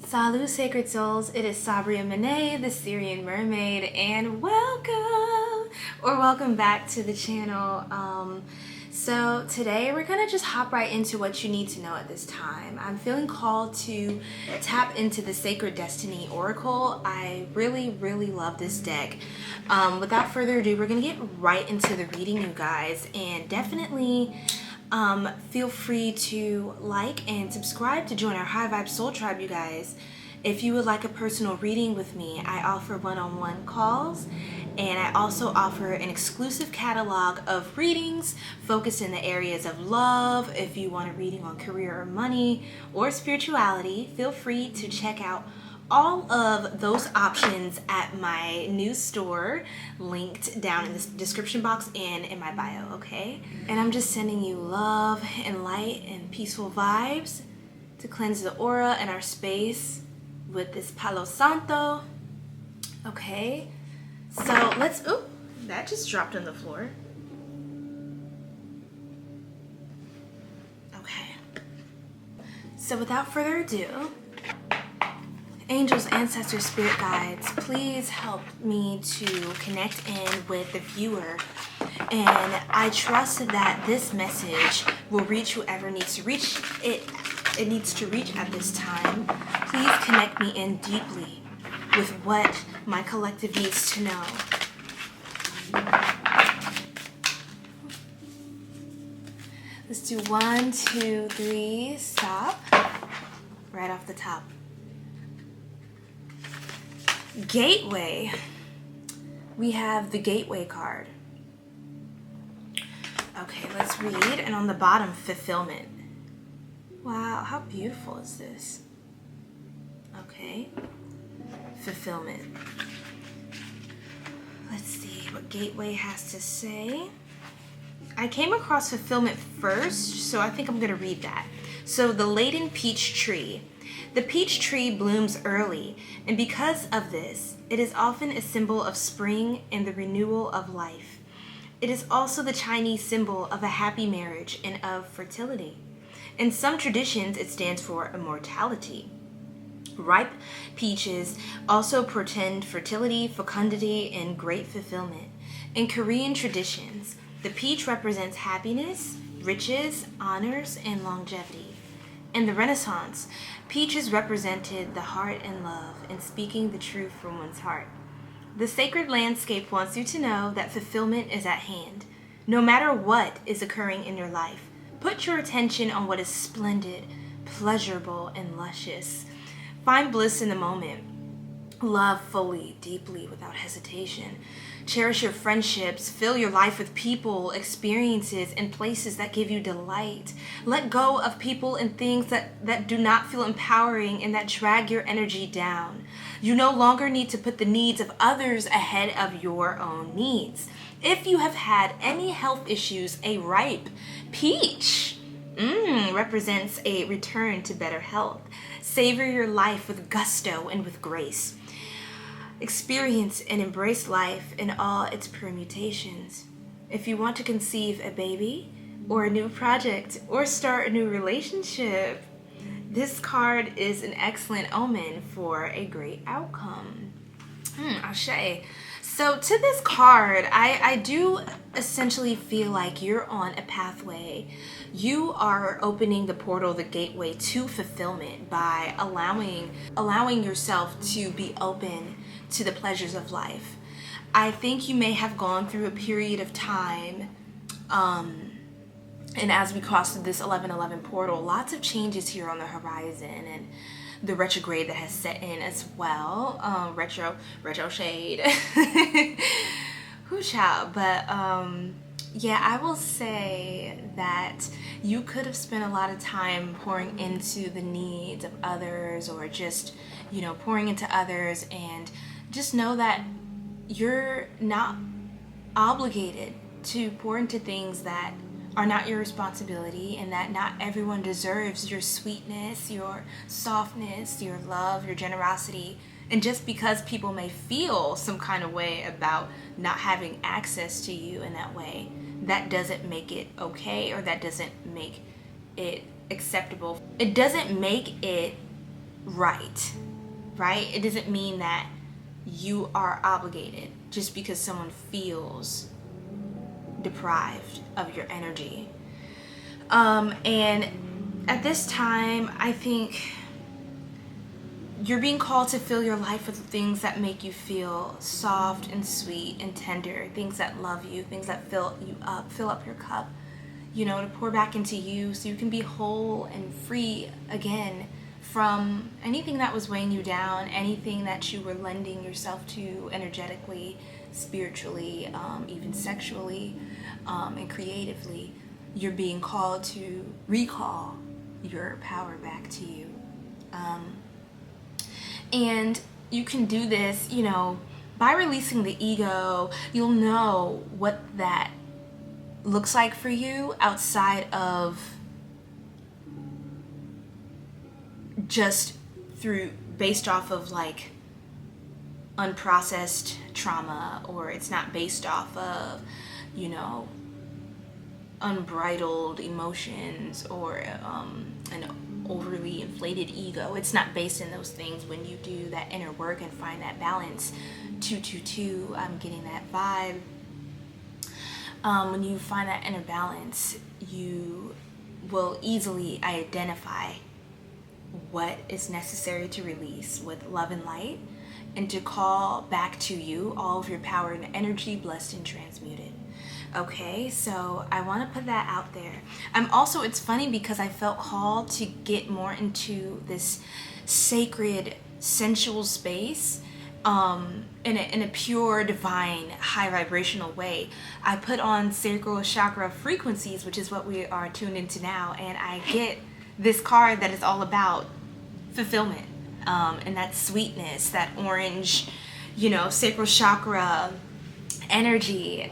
Salut Sacred Souls, it is Sabria Manay, the Sirian Mermaid, and welcome back to the channel. So today we're gonna just hop right into what you need to know at this time. I'm feeling called to tap into the Sacred Destiny Oracle. I really love this deck. Without further ado, we're gonna get right into the reading, you guys, and definitely feel free to like and subscribe to join our High Vibe Soul Tribe, you guys. If you would like a personal reading with me, I offer one-on-one calls, and I also offer an exclusive catalog of readings focused in the areas of love. If you want a reading on career or money or spirituality, feel free to check out all of those options at my new store, linked down in the description box and in my bio, okay? And I'm just sending you love and light and peaceful vibes to cleanse the aura and our space with this Palo Santo, okay? So let's, ooh, that just dropped on the floor. Okay. So without further ado, angels, ancestors, spirit guides, please help me to connect in with the viewer. And I trust that this message will reach whoever needs to reach it. It needs to reach at this time. Please connect me in deeply with what my collective needs to know. Let's do 1, 2, 3, stop. Right off the top. Gateway. We have the Gateway card. Okay, let's read. And on the bottom, fulfillment. Wow, how beautiful is this? Okay, fulfillment. Let's see what Gateway has to say. I came across fulfillment first, so I think I'm going to read that. So the laden peach tree. The peach tree blooms early, and because of this, it is often a symbol of spring and the renewal of life. It is also the Chinese symbol of a happy marriage and of fertility. In some traditions, it stands for immortality. Ripe peaches also portend fertility, fecundity, and great fulfillment. In Korean traditions, the peach represents happiness, riches, honors, and longevity. In the Renaissance, peaches represented the heart and love and speaking the truth from one's heart. The sacred landscape wants you to know that fulfillment is at hand. No matter what is occurring in your life, put your attention on what is splendid, pleasurable, and luscious. Find bliss in the moment. Love fully, deeply, without hesitation. Cherish your friendships. Fill your life with people, experiences, and places that give you delight. Let go of people and things that do not feel empowering and that drag your energy down. You no longer need to put the needs of others ahead of your own needs. If you have had any health issues, a ripe peach represents a return to better health. Savor your life with gusto and with grace. Experience and embrace life in all its permutations. If you want to conceive a baby or a new project or start a new relationship, this card is an excellent omen for a great outcome. Ashe. So to this card, I do essentially feel like you're on a pathway. You are opening the portal, the gateway to fulfillment by allowing yourself to be open to the pleasures of life. I think you may have gone through a period of time, and as we cross this 11/11 portal, lots of changes here on the horizon, and the retrograde that has set in as well. Retro shade. Whoo child. But yeah, I will say that you could have spent a lot of time pouring into the needs of others, or just, pouring into others, and just know that you're not obligated to pour into things that are not your responsibility, and that not everyone deserves your sweetness, your softness, your love, your generosity. And just because people may feel some kind of way about not having access to you in that way, that doesn't make it okay, or that doesn't make it acceptable. It doesn't make it right? It doesn't mean that you are obligated just because someone feels deprived of your energy. And at this time, I think you're being called to fill your life with things that make you feel soft and sweet and tender, things that love you, things that fill you up, fill up your cup, you know, to pour back into you so you can be whole and free again from anything that was weighing you down, anything that you were lending yourself to energetically, spiritually, even sexually, and creatively. You're being called to recall your power back to you. And you can do this, you know, by releasing the ego. You'll know what that looks like for you outside of just based off of like unprocessed trauma, or it's not based off of, you know, unbridled emotions or an overly inflated ego. It's not based in those things. When you do that inner work and find that balance, 222, I'm getting that vibe. When you find that inner balance, you will easily identify what is necessary to release with love and light, and to call back to you all of your power and energy, blessed and transmuted. Okay, so I want to put that out there. It's funny because I felt called to get more into this sacred, sensual space, in a pure, divine, high vibrational way. I put on sacral chakra frequencies, which is what we are tuned into now, and I get this card that is all about fulfillment, and that sweetness, that orange, you know, sacral chakra energy,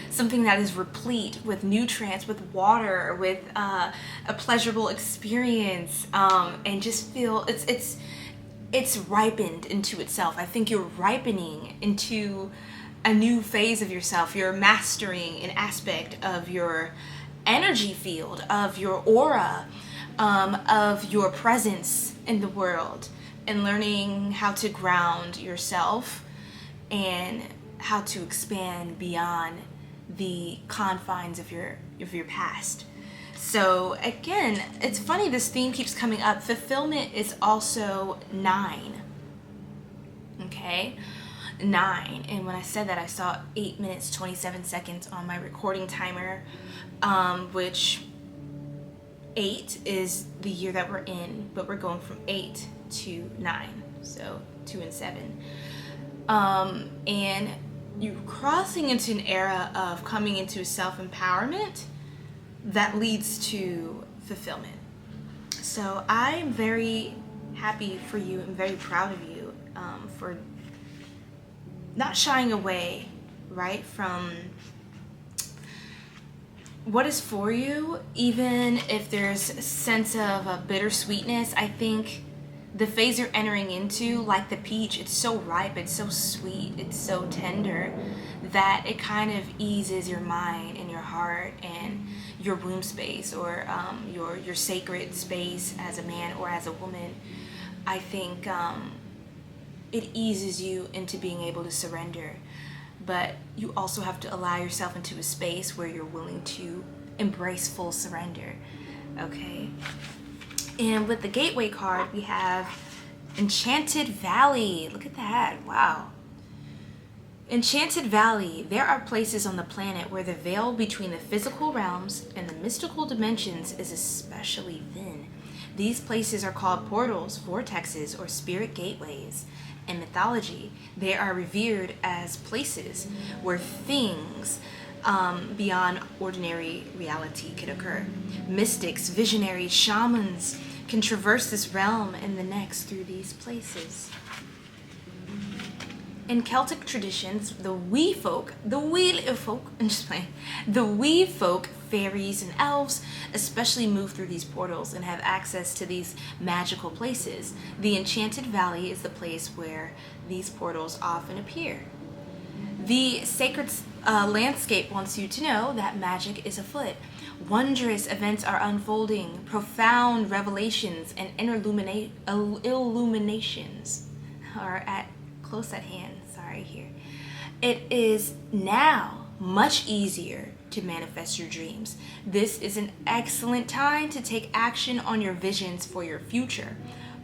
something that is replete with nutrients, with water, with a pleasurable experience, and just feel it's ripened into itself. I think you're ripening into a new phase of yourself. You're mastering an aspect of your energy field, of your aura, of your presence in the world, and learning how to ground yourself and how to expand beyond the confines of your past. So again, it's funny, this theme keeps coming up. Fulfillment is also 9. Okay? 9. And when I said that, I saw 8 minutes 27 seconds on my recording timer, which 8 is the year that we're in, but we're going from 8 to 9, so 2 and 7. And you're crossing into an era of coming into self-empowerment that leads to fulfillment. So I'm very happy for you. I'm very proud of you, for not shying away, right, from what is for you, even if there's a sense of a bittersweetness. I think the phase you're entering into, like the peach, it's so ripe, it's so sweet, it's so tender, that it kind of eases your mind and your heart and your womb space, or your sacred space as a man or as a woman. I think it eases you into being able to surrender. But you also have to allow yourself into a space where you're willing to embrace full surrender. Okay? And with the Gateway card, we have Enchanted Valley. Look at that. Wow. Enchanted Valley. There are places on the planet where the veil between the physical realms and the mystical dimensions is especially thin. These places are called portals, vortexes, or spirit gateways. In mythology, they are revered as places where things beyond ordinary reality could occur. Mystics, visionaries, shamans can traverse this realm and the next through these places. In Celtic traditions, the wee folk, fairies and elves especially move through these portals and have access to these magical places. The Enchanted Valley is the place where these portals often appear. The sacred Landscape wants you to know that magic is afoot. Wondrous events are unfolding. Profound revelations and illuminations are close at hand. Sorry, here. It is now much easier to manifest your dreams. This is an excellent time to take action on your visions for your future.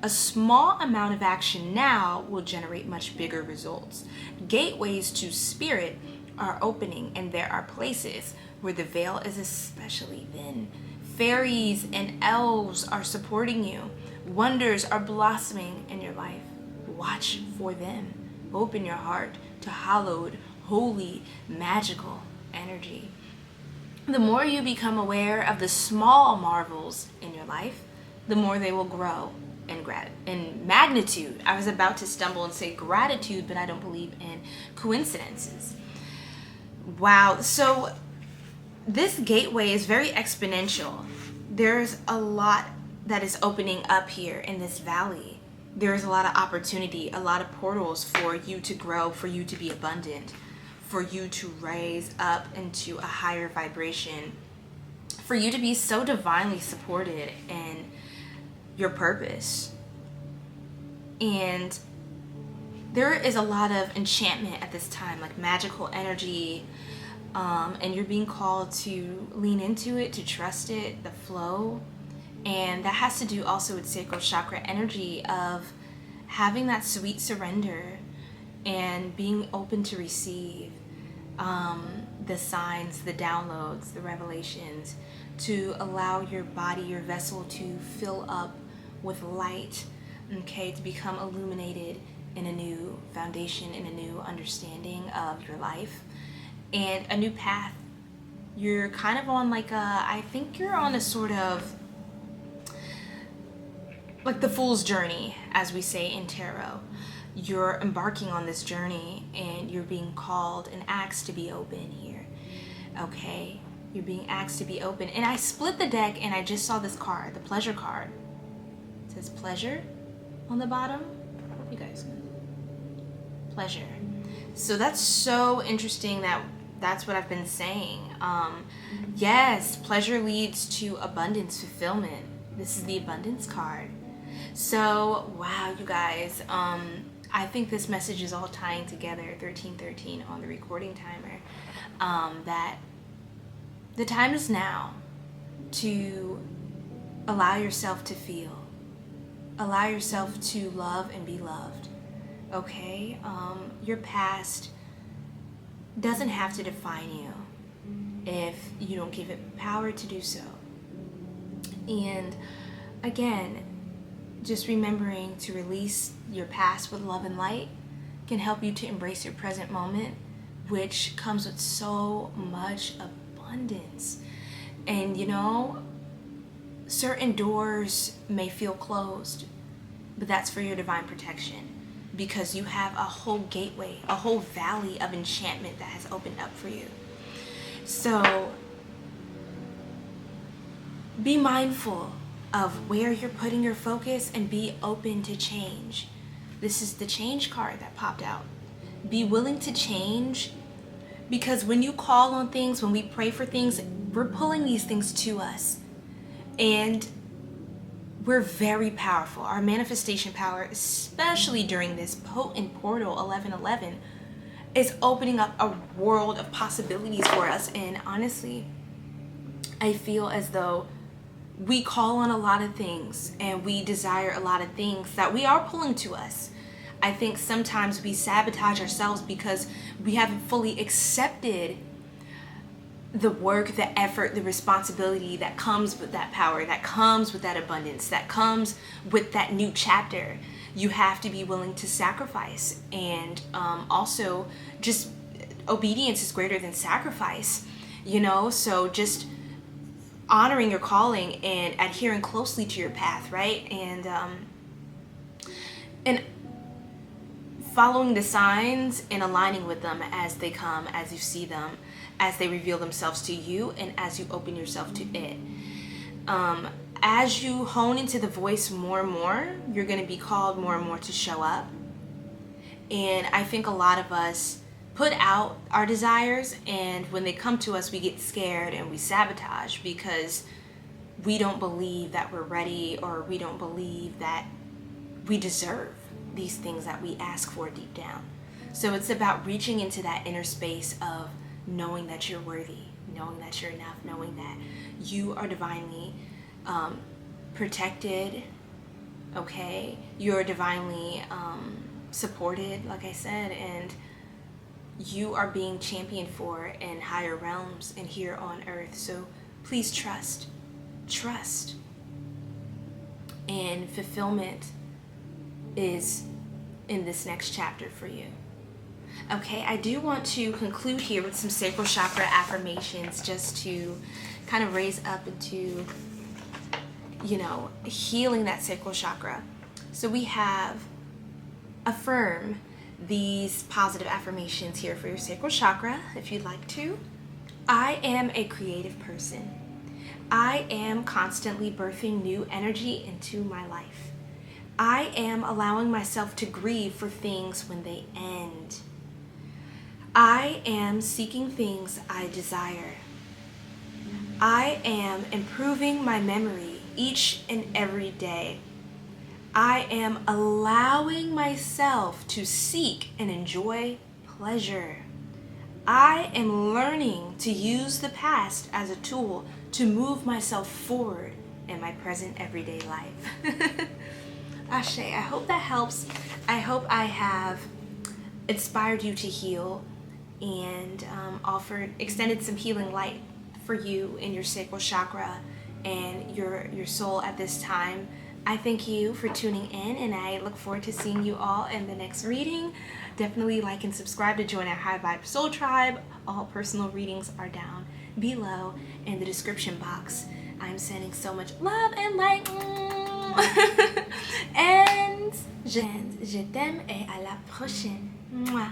A small amount of action now will generate much bigger results. Gateways to spirit are opening, and there are places where the veil is especially thin. Fairies and elves are supporting you. Wonders are blossoming in your life. Watch for them. Open your heart to hallowed, holy, magical energy. The more you become aware of the small marvels in your life, the more they will grow in magnitude. I was about to stumble and say gratitude, but I don't believe in coincidences. Wow. So this gateway is very exponential. There's a lot that is opening up here in this valley. There's a lot of opportunity, a lot of portals for you to grow, for you to be abundant, for you to raise up into a higher vibration, for you to be so divinely supported in your purpose. And there is a lot of enchantment at this time, like magical energy, and you're being called to lean into it, to trust it, the flow. And that has to do also with sacral chakra energy of having that sweet surrender and being open to receive the signs, the downloads, the revelations, to allow your body, your vessel to fill up with light, okay, to become illuminated in a new foundation, in a new understanding of your life and a new path. You're kind of on I think you're on a sort of like the fool's journey, as we say in tarot. You're embarking on this journey and you're being called and asked to be open here, okay? You're being asked to be open. And I split the deck and I just saw this card, the pleasure card. It says pleasure on the bottom. Hope you guys can. Pleasure. So that's so interesting that's what I've been saying. Yes, pleasure leads to abundance, fulfillment. This is the abundance card. So, wow, you guys, I think this message is all tying together, 1313 on the recording timer, that the time is now to allow yourself to feel, allow yourself to love and be loved, okay? Your past doesn't have to define you if you don't give it power to do so. And again, just remembering to release your past with love and light can help you to embrace your present moment, which comes with so much abundance. And you know, certain doors may feel closed, but that's for your divine protection, because you have a whole gateway, a whole valley of enchantment that has opened up for you. So be mindful of where you're putting your focus and be open to change. This is the change card that popped out. Be willing to change, because when you call on things, when we pray for things, we're pulling these things to us. And we're very powerful. Our manifestation power, especially during this potent portal 1111, is opening up a world of possibilities for us. And honestly, I feel as though we call on a lot of things and we desire a lot of things that we are pulling to us. I think sometimes we sabotage ourselves because we haven't fully accepted the work, the effort, the responsibility that comes with that power, that comes with that abundance, that comes with that new chapter. You have to be willing to sacrifice. And also, just obedience is greater than sacrifice, you know? So just honoring your calling and adhering closely to your path, right? And following the signs and aligning with them as they come, as you see them, as they reveal themselves to you, and as you open yourself to it. As you hone into the voice more and more, you're going to be called more and more to show up. And I think a lot of us put out our desires, and when they come to us we get scared and we sabotage because we don't believe that we're ready, or we don't believe that we deserve these things that we ask for deep down. So it's about reaching into that inner space of knowing that you're worthy, knowing that you're enough, knowing that you are divinely protected, okay? You're divinely supported, like I said, and you are being championed for in higher realms and here on earth. So please trust. And fulfillment is in this next chapter for you. Okay, I do want to conclude here with some sacral chakra affirmations just to kind of raise up into, you know, healing that sacral chakra. So we have affirm these positive affirmations here for your sacral chakra, if you'd like to. I am a creative person. I am constantly birthing new energy into my life. I am allowing myself to grieve for things when they end. I am seeking things I desire. I am improving my memory each and every day. I am allowing myself to seek and enjoy pleasure. I am learning to use the past as a tool to move myself forward in my present everyday life. Ashe, I hope that helps. I hope I have inspired you to heal and extended some healing light for you in your sacral chakra and your soul at this time. I thank you for tuning in, and I look forward to seeing you all in the next reading. Definitely like and subscribe to join our High Vibe Soul Tribe. All personal readings are down below in the description box. I'm sending so much love and light. And je t'aime et à la prochaine. Mwah.